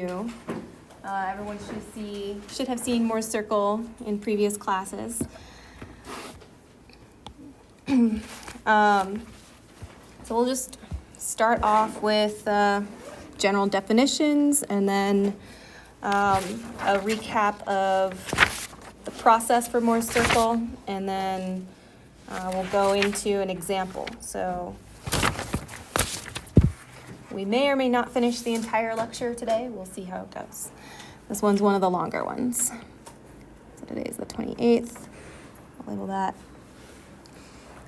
Everyone should have seen Moore's circle in previous classes. So we'll just start off with general definitions and then a recap of the process for Moore's circle, and then we'll go into an example. So we may or may not finish the entire lecture today. We'll see how it goes. This one's one of the longer ones. So today is the 28th. I'll label that.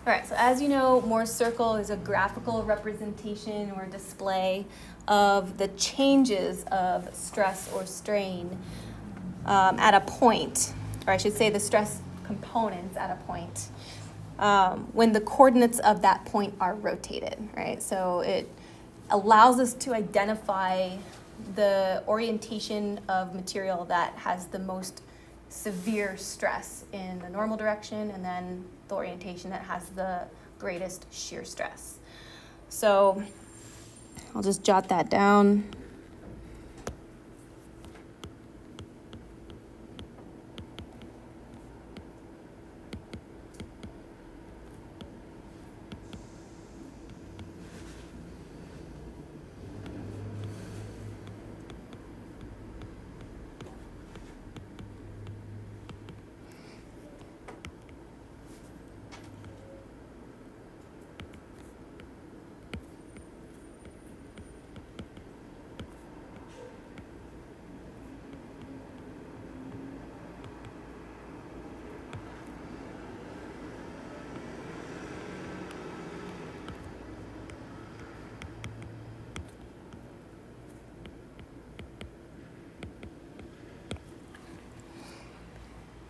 All right, so as you know, Moore's circle is a graphical representation or display of the changes of stress or strain at a point, or I should say the stress components at a point, when the coordinates of that point are rotated, right? So it allows us to identify the orientation of material that has the most severe stress in the normal direction, and then the orientation that has the greatest shear stress. So I'll just jot that down.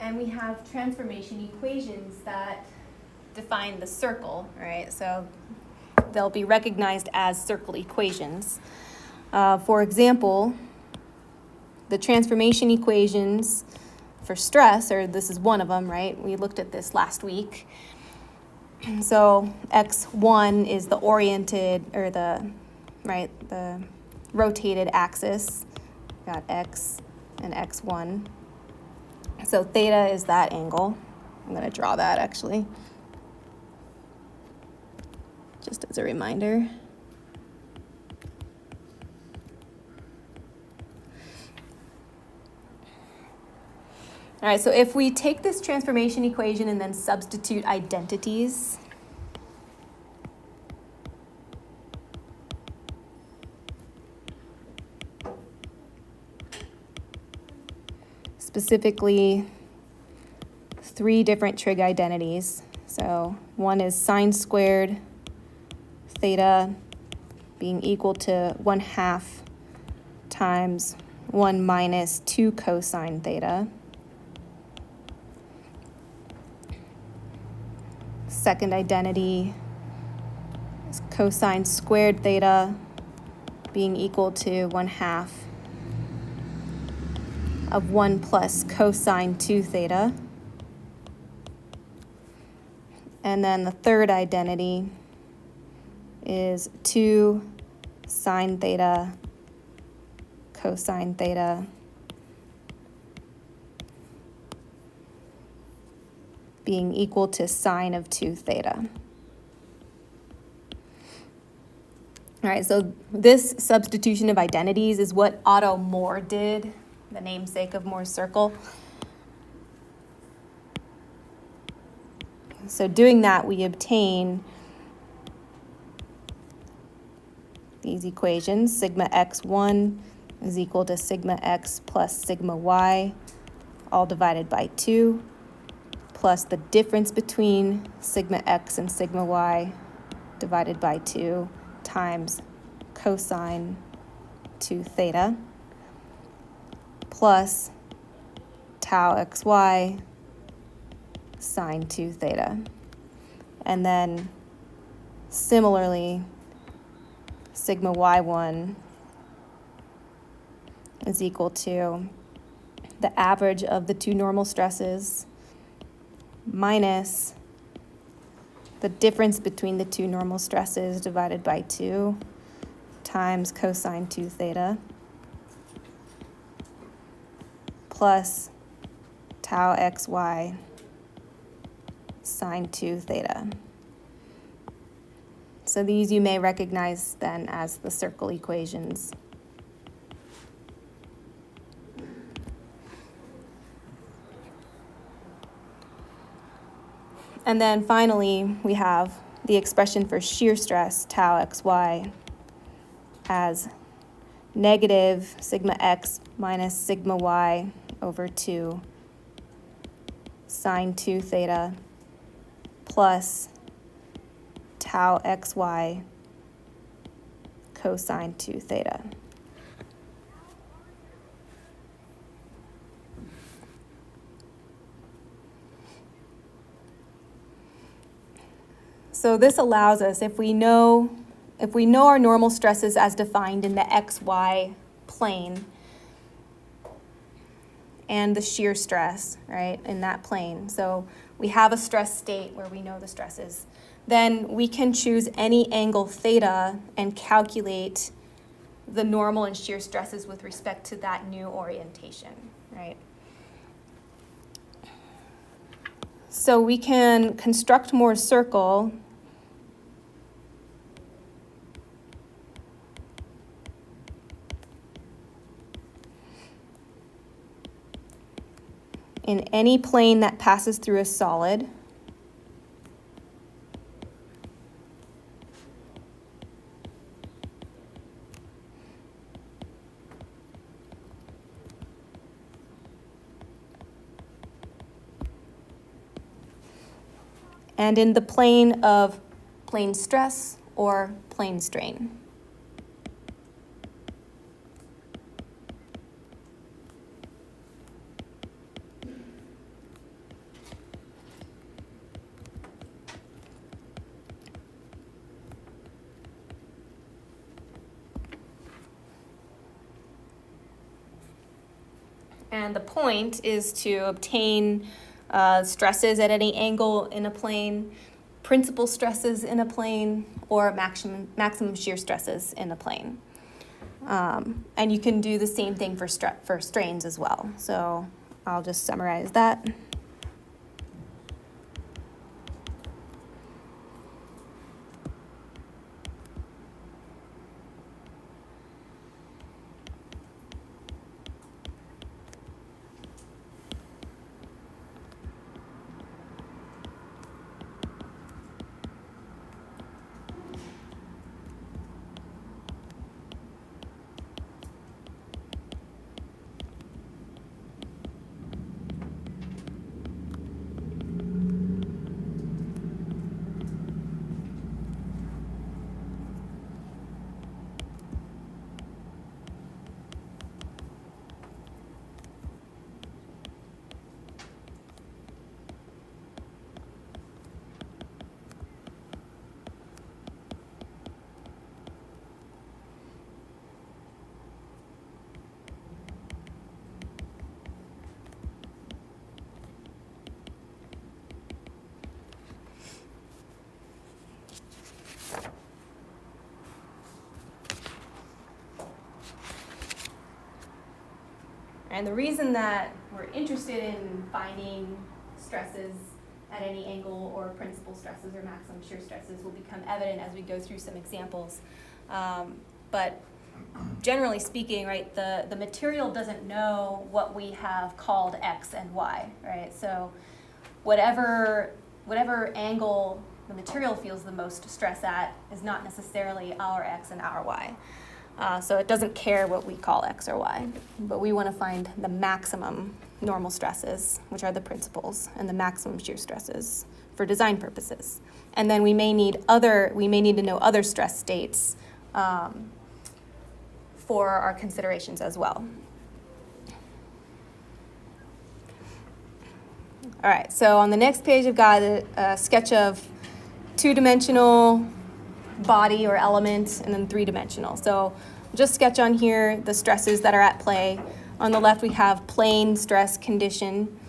And we have transformation equations that define the circle, right? So they'll be recognized as circle equations. For example, the transformation equations for stress, or this is one of them, right? We looked at this last week. So x1 is the oriented, or the rotated axis. Got x and x1. So theta is that angle. I'm going to draw that actually, just as a reminder. All right, so if we take this transformation equation and then substitute identities, specifically 3 different trig identities. So one is sine squared theta being equal to 1/2 times 1 minus 2 cosine theta. Second identity is cosine squared theta being equal to 1/2 of 1 plus cosine 2 theta. And then the third identity is 2 sine theta cosine theta being equal to sine of 2 theta. All right, so this substitution of identities is what Otto Moore did, the namesake of Moore's circle. So doing that, we obtain these equations. Sigma x1 is equal to sigma x plus sigma y, all divided by 2, plus the difference between sigma x and sigma y divided by 2 times cosine 2 theta, plus tau xy sine 2 theta. And then similarly, sigma y1 is equal to the average of the 2 normal stresses minus the difference between the 2 normal stresses divided by 2 times cosine 2 theta. plus tau xy sine 2 theta. So these you may recognize then as the circle equations. And then finally, we have the expression for shear stress, tau xy, as negative sigma x minus sigma y over 2 sine 2 theta plus tau xy cosine 2 theta. So this allows us, if we know our normal stresses as defined in the xy plane and the shear stress, right, in that plane. So we have a stress state where we know the stresses. Then we can choose any angle theta and calculate the normal and shear stresses with respect to that new orientation, right? So we can construct more circle in any plane that passes through a solid. And in the plane of plane stress or plane strain. And the point is to obtain stresses at any angle in a plane, principal stresses in a plane, or maximum shear stresses in a plane. And you can do the same thing for strains as well. So I'll just summarize that. And the reason that we're interested in finding stresses at any angle or principal stresses or maximum shear stresses will become evident as we go through some examples. But generally speaking, right, the material doesn't know what we have called X and Y, right? So whatever angle the material feels the most stress at is not necessarily our X and our Y. So it doesn't care what we call X or Y, but we want to find the maximum normal stresses, which are the principals, and the maximum shear stresses for design purposes. And then we may need to know other stress states for our considerations as well. All right, so on the next page, I've got a sketch of two-dimensional body or element, and then three-dimensional. So just sketch on here the stresses that are at play. On the left, we have plane stress condition.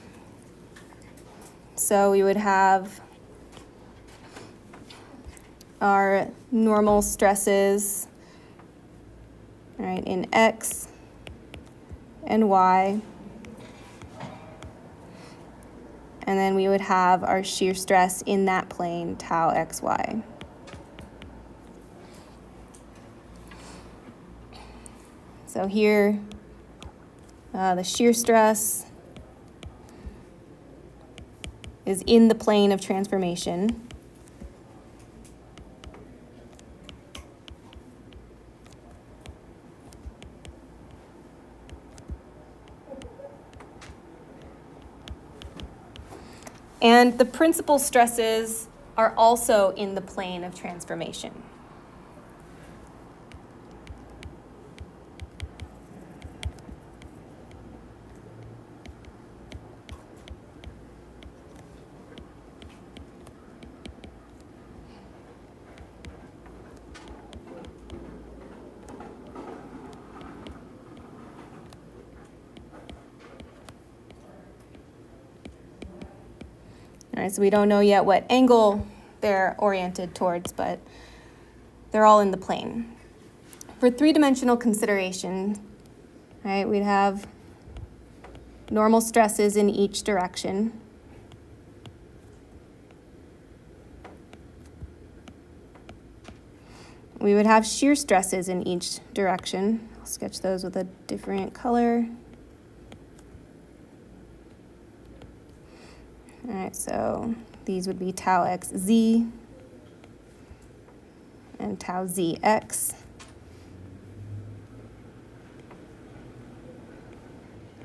So we would have our normal stresses, right, in X and Y. And then we would have our shear stress in that plane, tau xy. So here, the shear stress is in the plane of transformation. And the principal stresses are also in the plane of transformation. All right, so we don't know yet what angle they're oriented towards, but they're all in the plane. For three-dimensional consideration, right, we'd have normal stresses in each direction. We would have shear stresses in each direction. I'll sketch those with a different color. All right, so these would be tau xz and tau zx.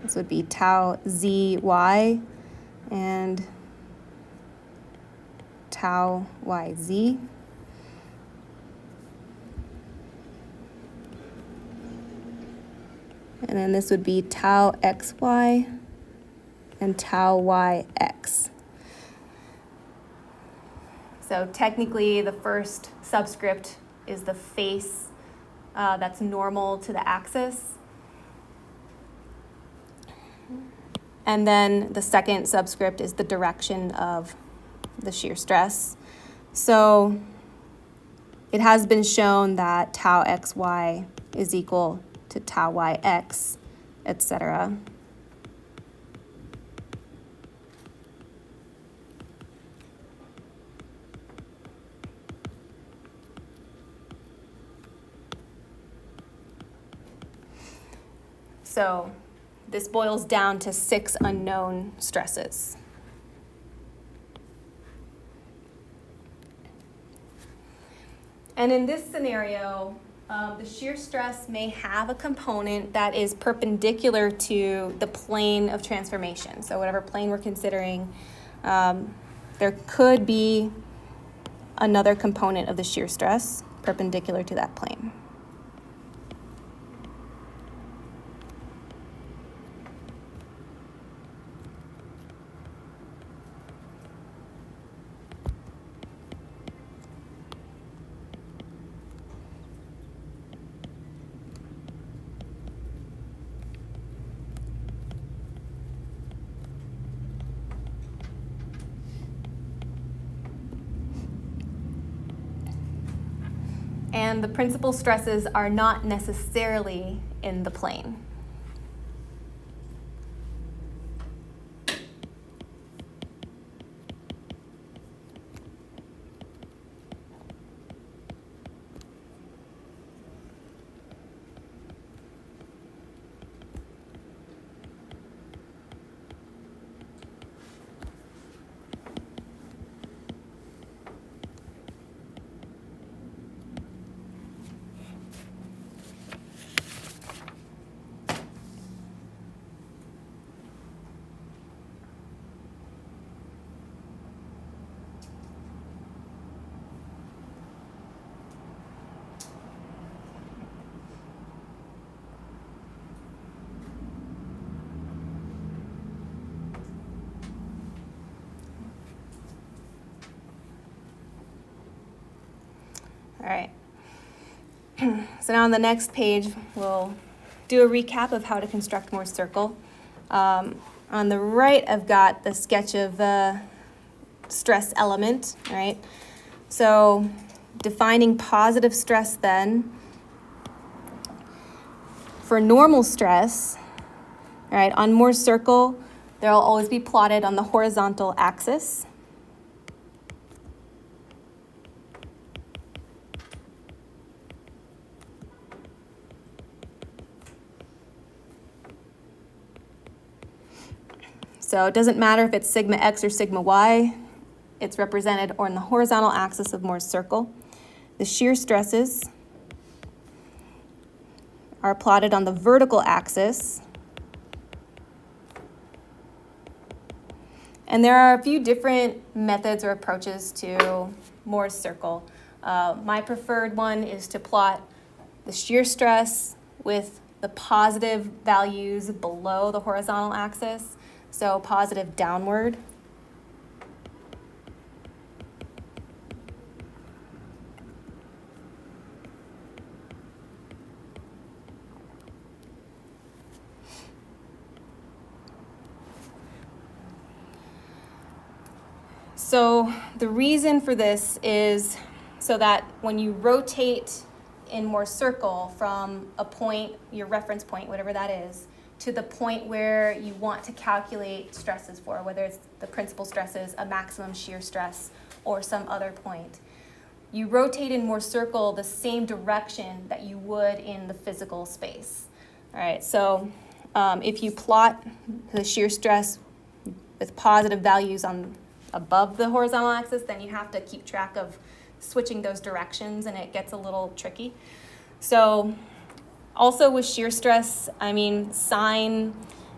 This would be tau zy and tau yz. And then this would be tau xy and tau yx. So technically, the first subscript is the face that's normal to the axis. And then the second subscript is the direction of the shear stress. So it has been shown that tau xy is equal to tau yx, etc. So this boils down to 6 unknown stresses. And in this scenario, the shear stress may have a component that is perpendicular to the plane of transformation. So whatever plane we're considering, there could be another component of the shear stress perpendicular to that plane. And the principal stresses are not necessarily in the plane. All right. So now on the next page, we'll do a recap of how to construct Morse circle. On the right, I've got the sketch of the stress element, right? So defining positive stress then. For normal stress, all right, on Morse circle, They'll always be plotted on the horizontal axis. So it doesn't matter if it's sigma x or sigma y, it's represented on the horizontal axis of Moore's circle. The shear stresses are plotted on the vertical axis. And there are a few different methods or approaches to Moore's circle. My preferred one is to plot the shear stress with the positive values below the horizontal axis, so positive downward. So the reason for this is so that when you rotate in Moore's circle from a point, your reference point, whatever that is, to the point where you want to calculate stresses for, whether it's the principal stresses, a maximum shear stress, or some other point, you rotate in Moore's circle the same direction that you would in the physical space. All right, so if you plot the shear stress with positive values on above the horizontal axis, then you have to keep track of switching those directions, and it gets a little tricky. So also with shear stress, I mean, sine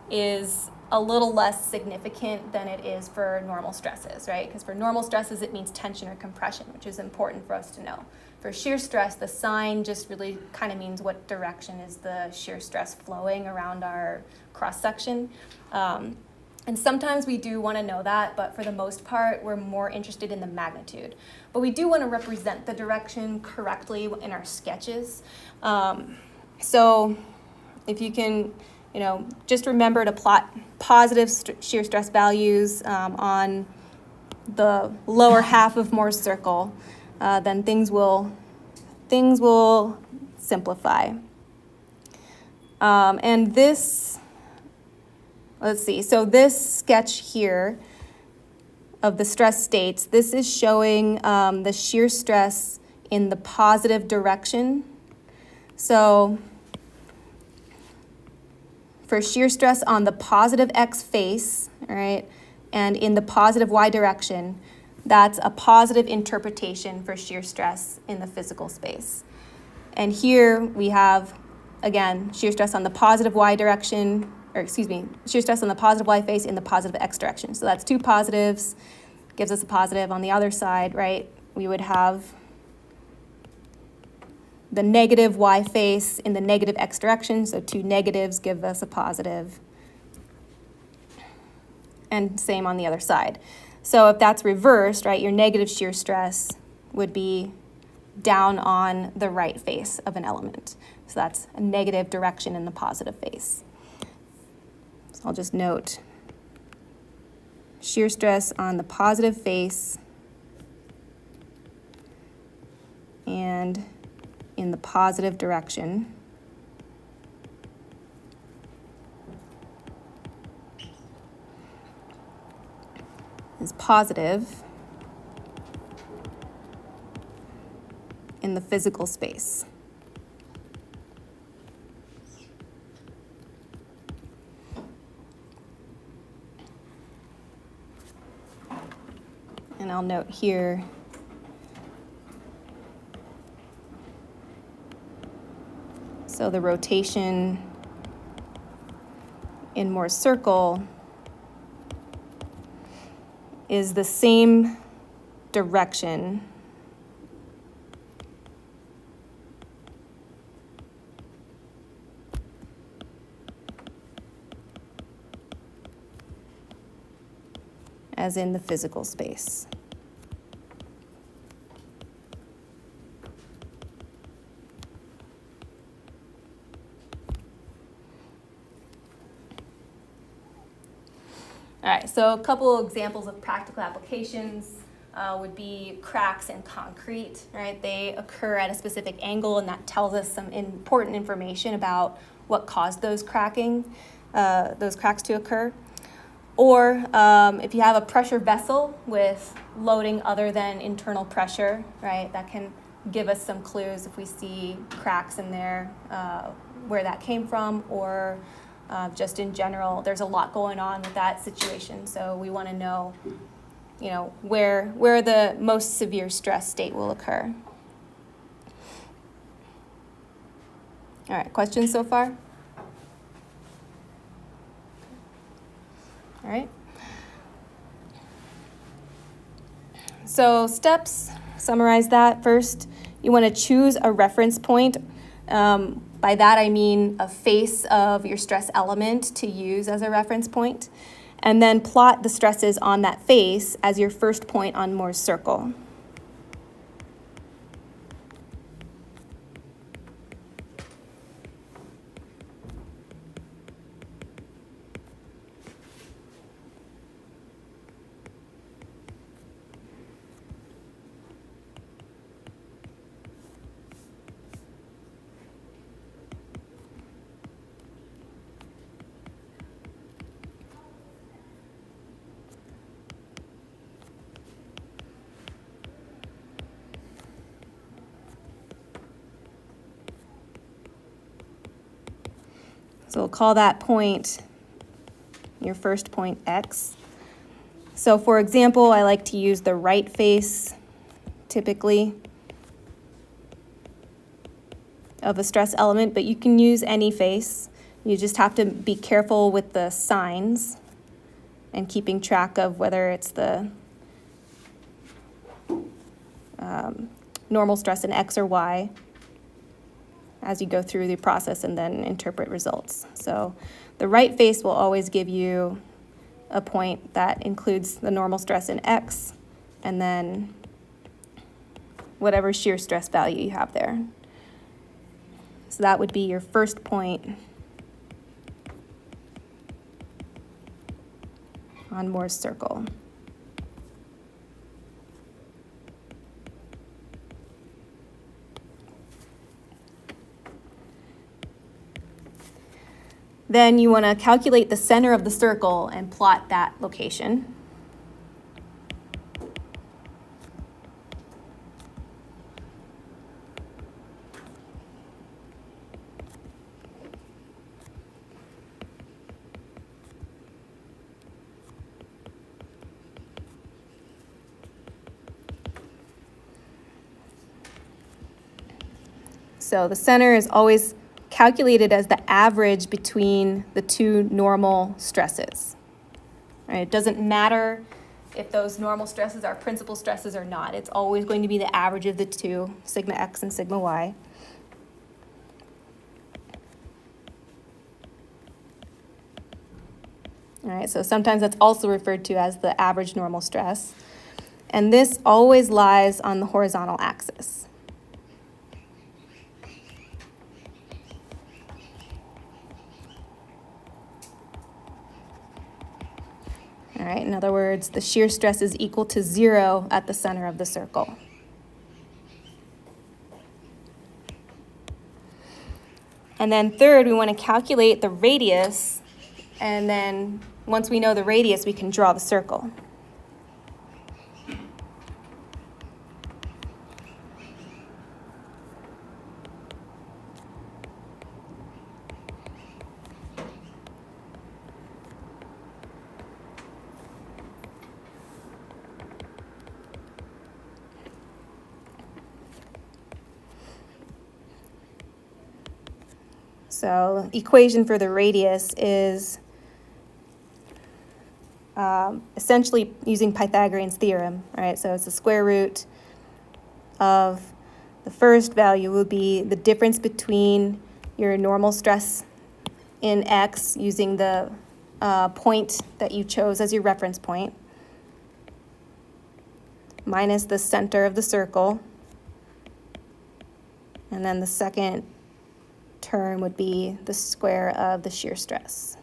is a little less significant than it is for normal stresses, right? Because for normal stresses, it means tension or compression, which is important for us to know. For shear stress, the sine just really kind of means what direction is the shear stress flowing around our cross-section. And sometimes we do want to know that, but for the most part, we're more interested in the magnitude. But we do want to represent the direction correctly in our sketches. So if you can, just remember to plot positive shear stress values on the lower half of Moore's circle, then things will simplify. And this, let's see, so this sketch here of the stress states, this is showing the shear stress in the positive direction. So for shear stress on the positive x face, all right, and in the positive y direction, that's a positive interpretation for shear stress in the physical space. And here we have, again, shear stress on the positive y direction, shear stress on the positive y face in the positive x direction. So that's two positives, gives us a positive. On the other side, right, we would have the negative y face in the negative x direction, so two negatives give us a positive. And same on the other side. So if that's reversed, right, your negative shear stress would be down on the right face of an element. So that's a negative direction in the positive face. So I'll just note shear stress on the positive face and in the positive direction is positive in the physical space. And I'll note here so the rotation in Moore's circle is the same direction as in the physical space. All right, so a couple examples of practical applications would be cracks in concrete, right? They occur at a specific angle, and that tells us some important information about what caused those cracks to occur. Or if you have a pressure vessel with loading other than internal pressure, right, that can give us some clues if we see cracks in there, where that came from, or just in general, there's a lot going on with that situation. So we want to know, where the most severe stress state will occur. All right, questions so far? All right. So steps, summarize that. First, you want to choose a reference point. By that I mean a face of your stress element to use as a reference point, and then plot the stresses on that face as your first point on Moore's circle. So we'll call that point your first point X. So for example, I like to use the right face typically of a stress element, but you can use any face. You just have to be careful with the signs and keeping track of whether it's the normal stress in X or Y as you go through the process and then interpret results. So the right face will always give you a point that includes the normal stress in X and then whatever shear stress value you have there. So that would be your first point on Moore's circle. Then you want to calculate the center of the circle and plot that location. So the center is always calculated as the average between the two normal stresses. Right? It doesn't matter if those normal stresses are principal stresses or not. It's always going to be the average of the two, sigma x and sigma y. All right, so sometimes that's also referred to as the average normal stress. And this always lies on the horizontal axis. All right, in other words, the shear stress is equal to 0 at the center of the circle. And then third, we want to calculate the radius, and then once we know the radius, we can draw the circle. So equation for the radius is essentially using Pythagorean's theorem, right? So it's the square root of the first value will be the difference between your normal stress in X using the point that you chose as your reference point minus the center of the circle, and then the second term would be the square of the shear stress.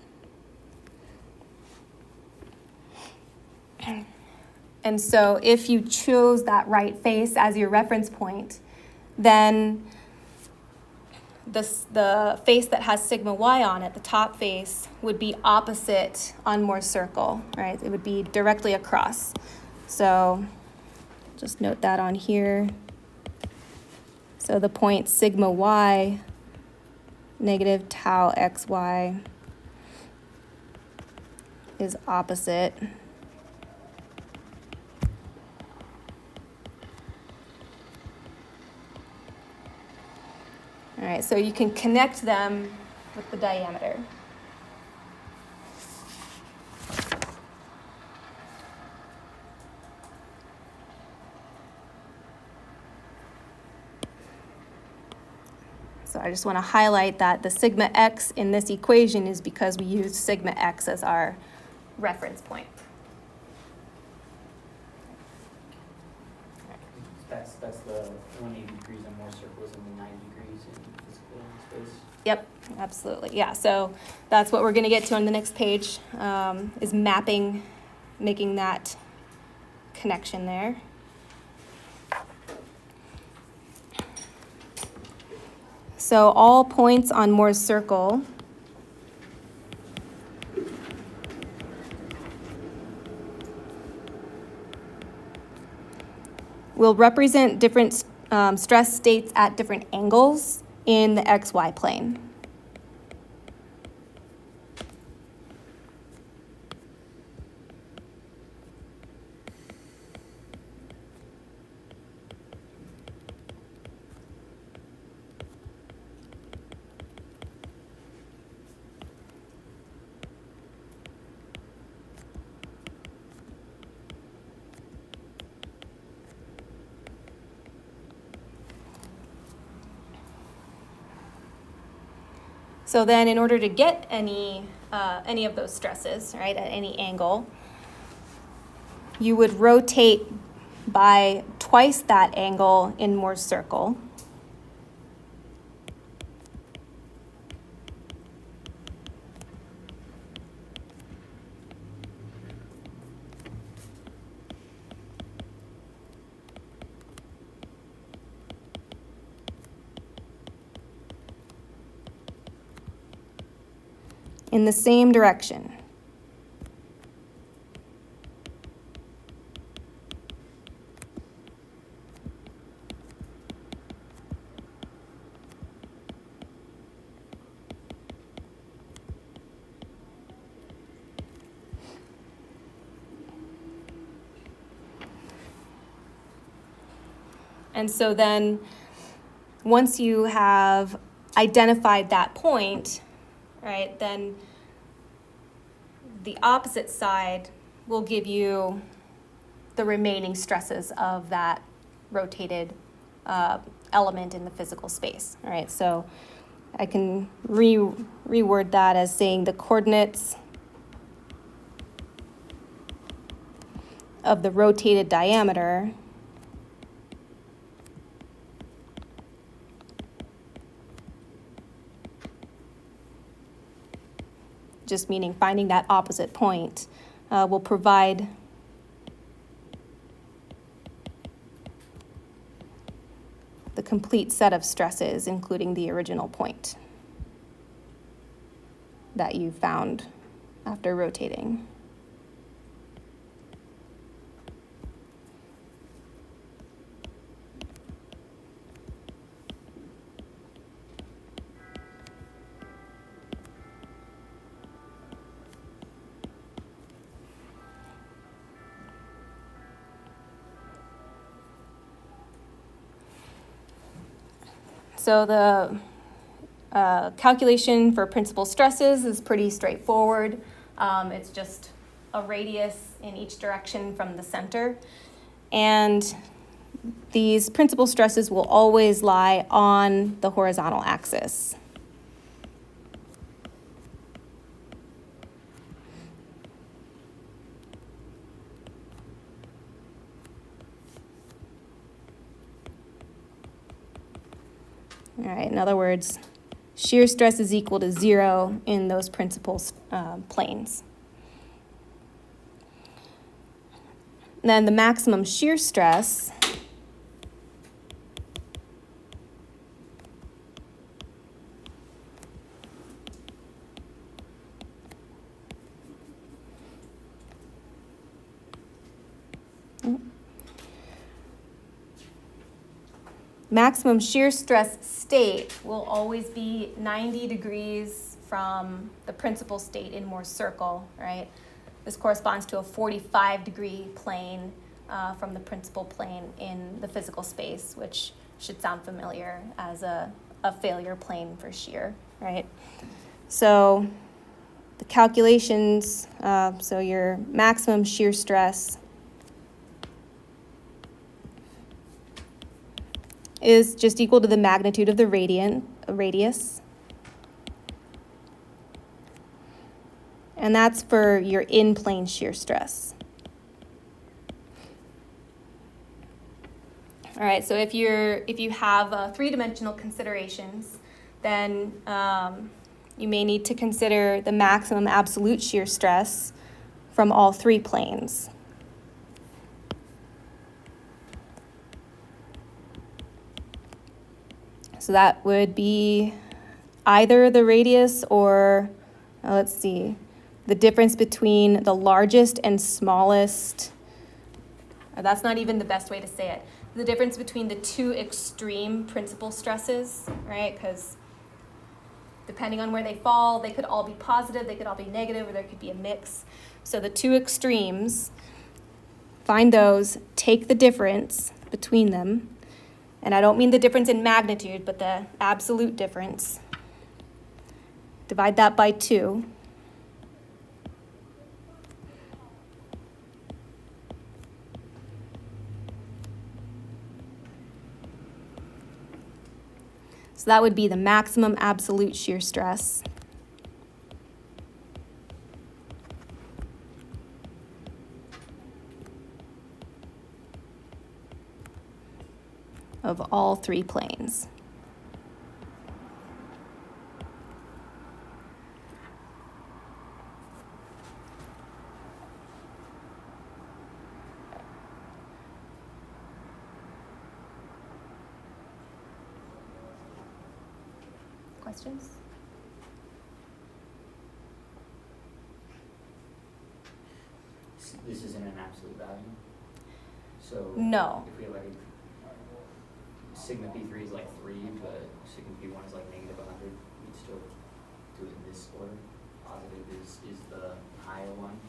And so if you chose that right face as your reference point, then the face that has sigma y on it, the top face, would be opposite on Moore's circle, right? It would be directly across. So just note that on here. So the point sigma y negative tau xy is opposite. All right, so you can connect them with the diameter. So I just want to highlight that the sigma x in this equation is because we use sigma x as our reference point. That's the 180 degrees on Moore's circles and the 90 degrees in physical space. Yep, absolutely. Yeah, so that's what we're going to get to on the next page, is mapping, making that connection there. So all points on Moore's circle will represent different stress states at different angles in the xy plane. So then in order to get any of those stresses, right, at any angle, you would rotate by twice that angle in Moore's circle. In the same direction. And so then once you have identified that point, right, then the opposite side will give you the remaining stresses of that rotated element in the physical space, all right? So I can reword that as saying the coordinates of the rotated diameter just meaning finding that opposite point, will provide the complete set of stresses, including the original point that you found after rotating. So the calculation for principal stresses is pretty straightforward. It's just a radius in each direction from the center. And these principal stresses will always lie on the horizontal axis. All right, in other words, shear stress is equal to 0 in those principal planes. And then the maximum shear stress maximum shear stress state will always be 90 degrees from the principal state in Moore's circle, right? This corresponds to a 45-degree plane from the principal plane in the physical space, which should sound familiar as a failure plane for shear, right? So the calculations, so your maximum shear stress is just equal to the magnitude of the radius. And that's for your in-plane shear stress. All right, so if you have three-dimensional considerations, then you may need to consider the maximum absolute shear stress from all three planes. So that would be either the radius or, let's see, the difference between the largest and smallest. That's not even the best way to say it. The difference between the two extreme principal stresses, right? Because depending on where they fall, they could all be positive, they could all be negative, or there could be a mix. So the two extremes, find those, take the difference between them, and I don't mean the difference in magnitude, but the absolute difference. Divide that by 2. So that would be the maximum absolute shear stress. Of all three planes. Questions? This isn't an absolute value. So No. if we have like sigma P3 is like 3, but sigma P1 is like negative 100, we'd still do it in this order. Positive is the higher one,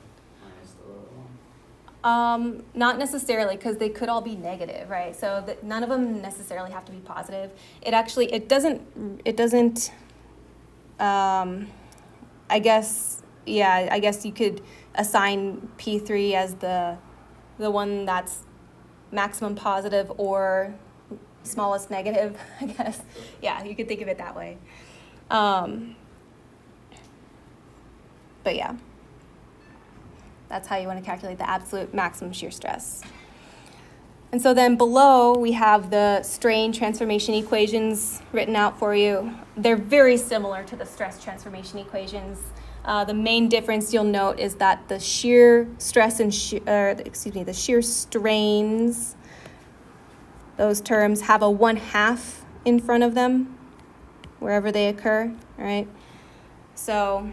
minus the lower one. Not necessarily, because they could all be negative, right? So none of them necessarily have to be positive. It doesn't, I guess you could assign P3 as the one that's maximum positive or smallest negative, I guess. Yeah, you could think of it that way. But yeah, that's how you want to calculate the absolute maximum shear stress. And so then below we have the strain transformation equations written out for you. They're very similar to the stress transformation equations. The main difference you'll note is that the shear stress and the shear strains, those terms have a 1/2 in front of them wherever they occur, all right? So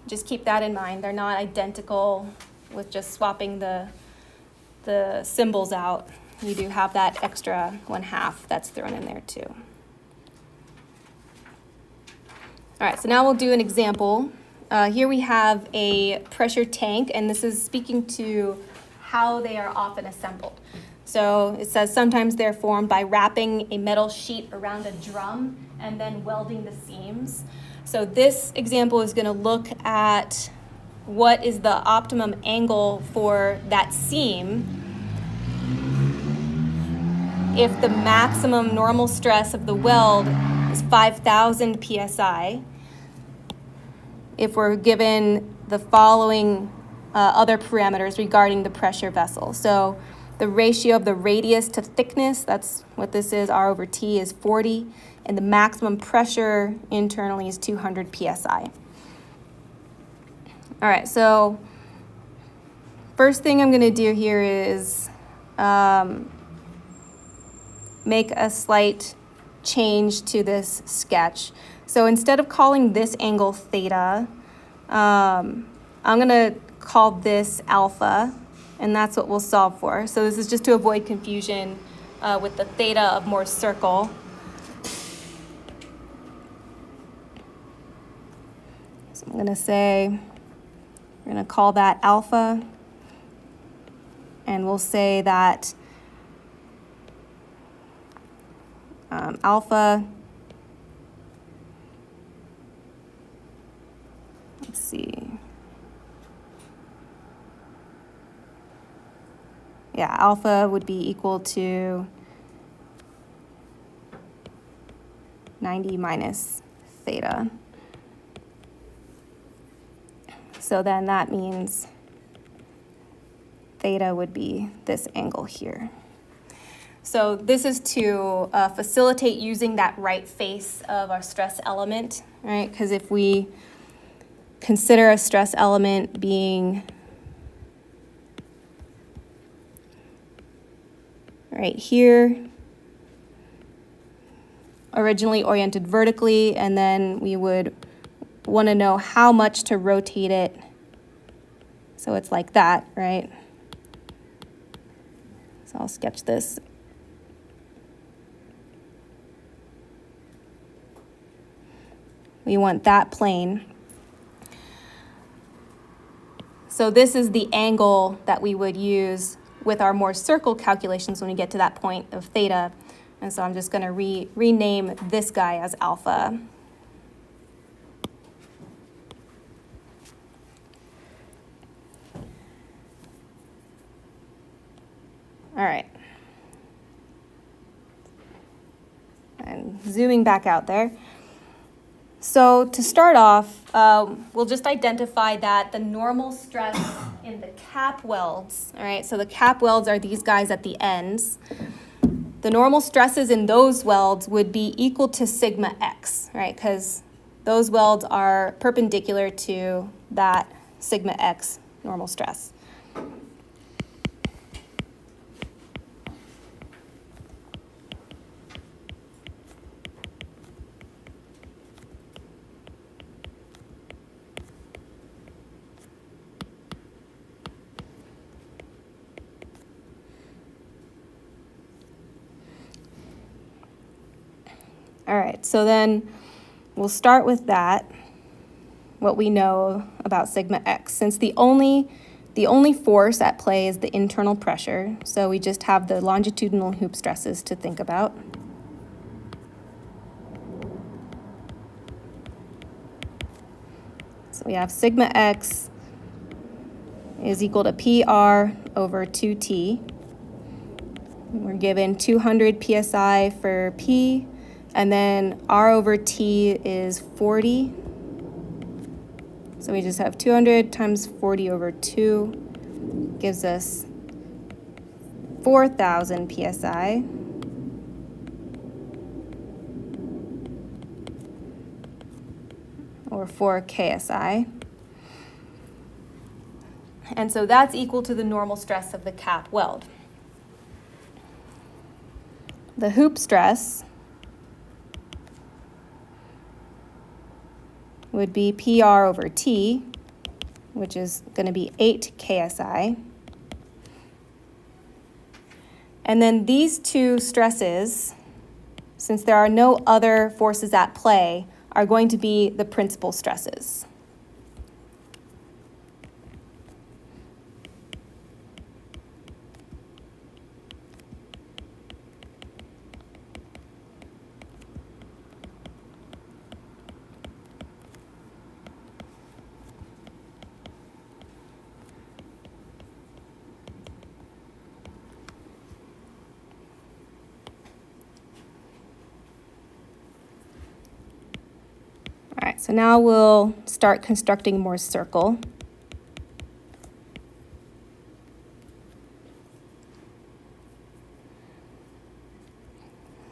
just keep that in mind. They're not identical with just swapping the symbols out. You do have that extra 1/2 that's thrown in there too. All right, so now we'll do an example. Here we have a pressure tank, and this is speaking to how they are often assembled. So it says sometimes they're formed by wrapping a metal sheet around a drum and then welding the seams. So this example is going to look at what is the optimum angle for that seam if the maximum normal stress of the weld is 5,000 psi, if we're given the following other parameters regarding the pressure vessel. So the ratio of the radius to thickness, that's what this is, R over T is 40, and the maximum pressure internally is 200 psi. All right, so first thing I'm going to do here is make a slight change to this sketch. So instead of calling this angle theta, I'm going to call this alpha, and that's what we'll solve for. So this is just to avoid confusion. with the theta of Moore's circle. So I'm going to say, we're going to call that alpha, and we'll say that alpha, let's see, yeah, alpha would be equal to 90 minus theta. So then that means theta would be this angle here. So this is to facilitate using that right face of our stress element, right? Because if we consider a stress element being right here, originally oriented vertically, and then we would want to know how much to rotate it so it's like that, right? So I'll sketch this. We want that plane. So this is the angle that we would use with our Moore's circle calculations when we get to that point of theta. And so I'm just going to rename this guy as alpha. All right. And zooming back out there. So to start off, we'll just identify that the normal stress in the cap welds, all right, so the cap welds are these guys at the ends. The normal stresses in those welds would be equal to sigma x, right, because those welds are perpendicular to that sigma x normal stress. All right, so then we'll start with that, what we know about sigma x. Since the only force at play is the internal pressure, so we just have the longitudinal hoop stresses to think about. So we have sigma x is equal to PR over 2T. We're given 200 PSI for P, and then R over T is 40. So we just have 200 times 40 over 2 gives us 4,000 PSI. Or 4 KSI. And so that's equal to the normal stress of the cap weld. The hoop stress would be PR over T, which is going to be 8 KSI. And then these two stresses, since there are no other forces at play, are going to be the principal stresses. All right, so now we'll start constructing Moore's circle.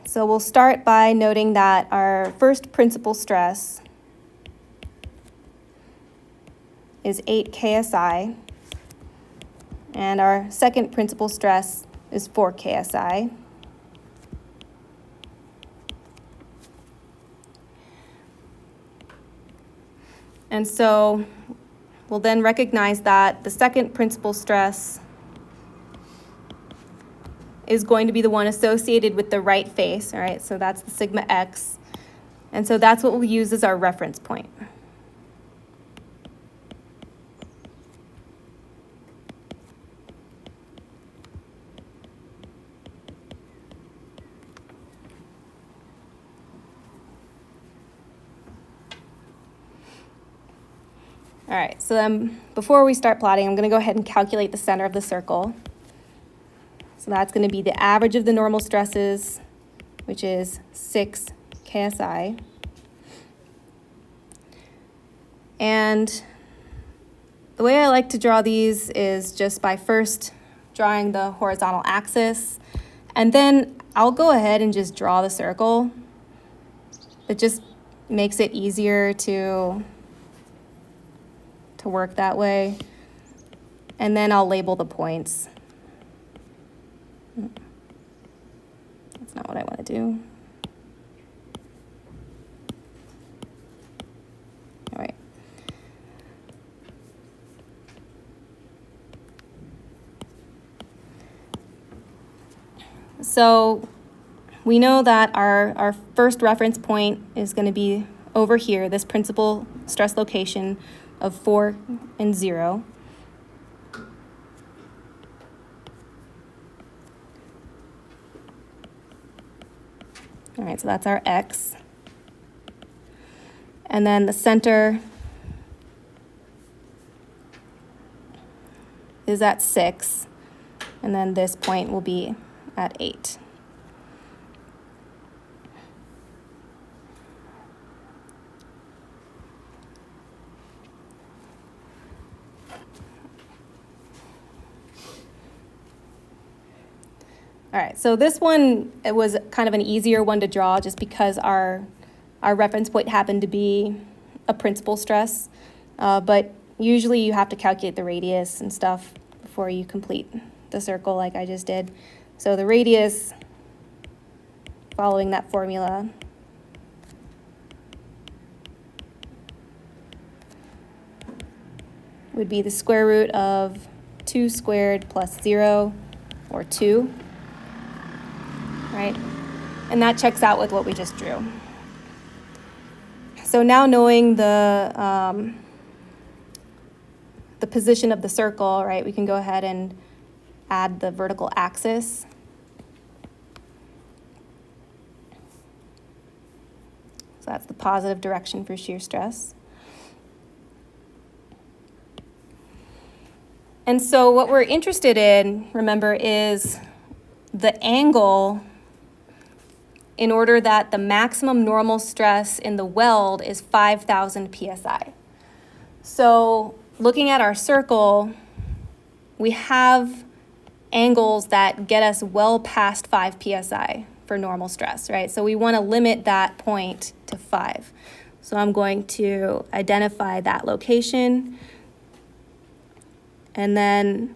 So we'll start by noting that our first principal stress is 8 KSI, and our second principal stress is 4 KSI. And so we'll then recognize that the second principal stress is going to be the one associated with the right face, all right? So that's the sigma x. And so that's what we'll use as our reference point. All right, so then before we start plotting, I'm going to go ahead and calculate the center of the circle. So that's going to be the average of the normal stresses, which is 6 KSI. And the way I like to draw these is just by first drawing the horizontal axis, and then I'll go ahead and just draw the circle. It just makes it easier to work that way. And then I'll label the points. That's not what I want to do. All right. So we know that our first reference point is going to be over here, this principal stress location of 4 and 0. All right, so that's our x. And then the center is at 6, and then this point will be at 8. All right, so this one, it was kind of an easier one to draw just because our reference point happened to be a principal stress, but usually you have to calculate the radius and stuff before you complete the circle like I just did. So the radius, following that formula, would be the square root of 2 squared plus 0, or 2. Right? And that checks out with what we just drew. So now knowing the position of the circle, right, we can go ahead and add the vertical axis. So that's the positive direction for shear stress. And so what we're interested in, remember, is the angle in order that the maximum normal stress in the weld is 5,000 psi. So looking at our circle, we have angles that get us well past 5 psi for normal stress, right? So we want to limit that point to 5. So I'm going to identify that location, and then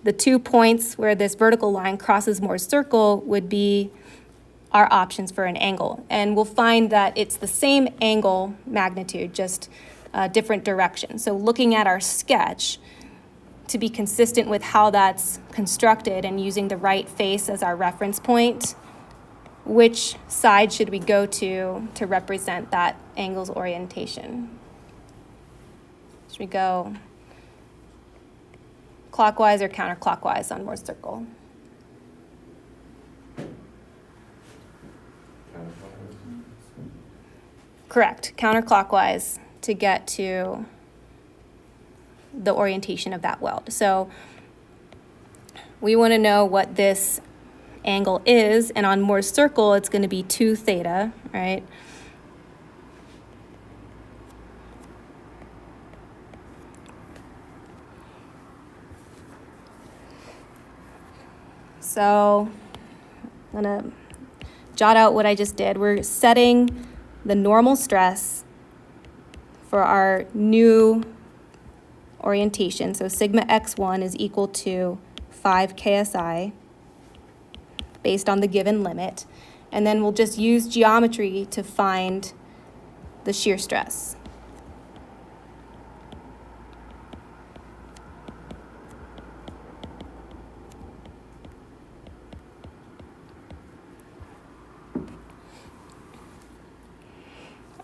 the 2 points where this vertical line crosses Moore's circle would be our options for an angle. And we'll find that it's the same angle magnitude, just different direction. So looking at our sketch, to be consistent with how that's constructed and using the right face as our reference point, which side should we go to represent that angle's orientation? Should we go clockwise or counterclockwise on Moore's circle? Correct, counterclockwise to get to the orientation of that weld. So we want to know what this angle is, and on Moore's circle, it's going to be 2 theta, right? So I'm going to jot out what I just did. We're setting the normal stress for our new orientation. So sigma x1 is equal to 5 KSI based on the given limit. And then we'll just use geometry to find the shear stress.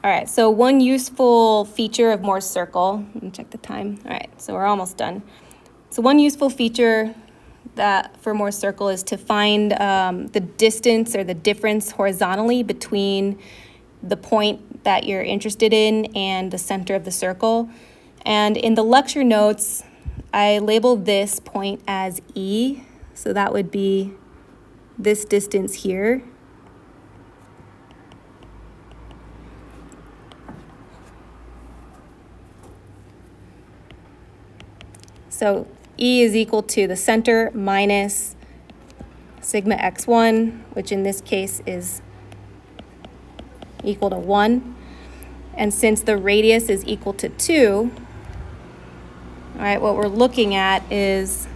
All right, so one useful feature of Moore's circle, let me check the time. All right, so we're almost done. So one useful feature that for Moore's circle is to find the distance or the difference horizontally between the point that you're interested in and the center of the circle. And in the lecture notes, I labeled this point as E, so that would be this distance here. So E is equal to the center minus sigma x1, which in this case is equal to 1. And since the radius is equal to 2, all right, what we're looking at is,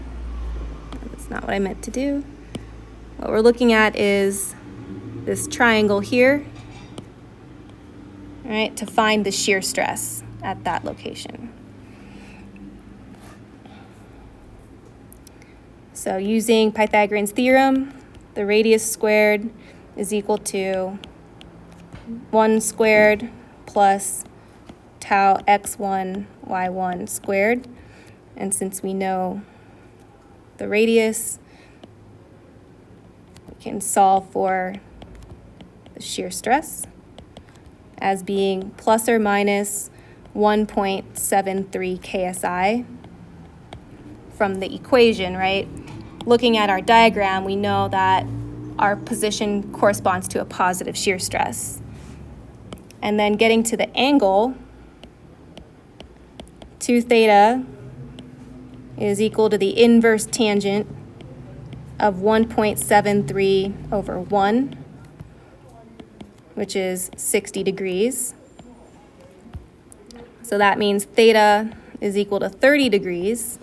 that's not what I meant to do. What we're looking at is this triangle here, all right, to find the shear stress at that location. So using Pythagorean's theorem, the radius squared is equal to 1 squared plus tau x1 y1 squared. And since we know the radius, we can solve for the shear stress as being plus or minus 1.73 KSI from the equation, right? Looking at our diagram, we know that our position corresponds to a positive shear stress. And then getting to the angle, 2 theta is equal to the inverse tangent of 1.73 over 1, which is 60 degrees. So that means theta is equal to 30 degrees,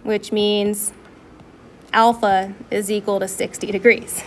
which means alpha is equal to 60 degrees.